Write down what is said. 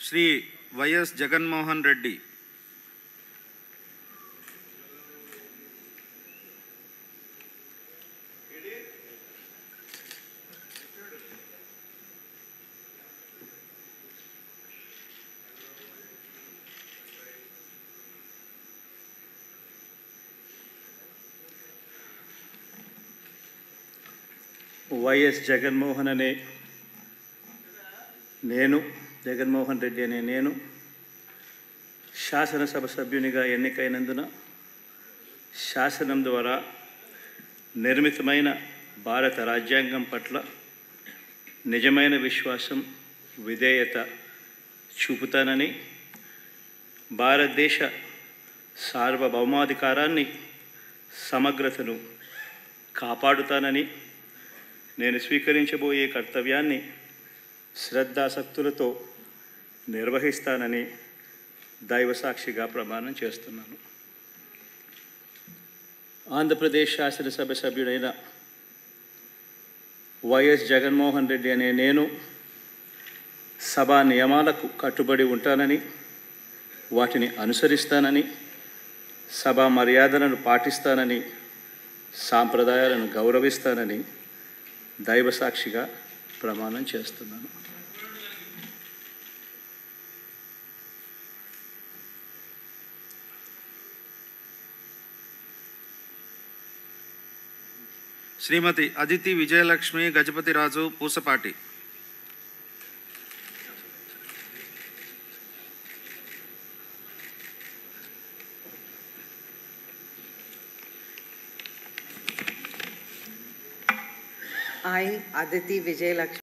Shri YS Jaganmohan Reddy YS Jaganmohan అనే నేను జగన్మోహన్ రెడ్డి అనే నేను శాసనసభ సభ్యునిగా ఎన్నికైనందున శాసనం ద్వారా నిర్మితమైన భారత రాజ్యాంగం పట్ల నిజమైన విశ్వాసం విధేయత చూపుతానని, భారతదేశ సార్వభౌమాధికారాన్ని సమగ్రతను కాపాడుతానని, నేను స్వీకరించబోయే కర్తవ్యాన్ని శ్రద్ధాసక్తులతో నిర్వహిస్తానని దైవసాక్షిగా ప్రమాణం చేస్తున్నాను. ఆంధ్రప్రదేశ్ శాసనసభ సభ్యుడైన వైఎస్ జగన్మోహన్ రెడ్డి అనే నేను సభా నియమాలకు కట్టుబడి ఉంటానని, వాటిని అనుసరిస్తానని, సభా మర్యాదలను పాటిస్తానని, సాంప్రదాయాలను గౌరవిస్తానని దైవసాక్షిగా ప్రమాణం చేస్తున్నాను. శ్రీమతి Aditi Vijayalakshmi Gajapathiraju Pusapati. I, Aditi Vijayalakshmi.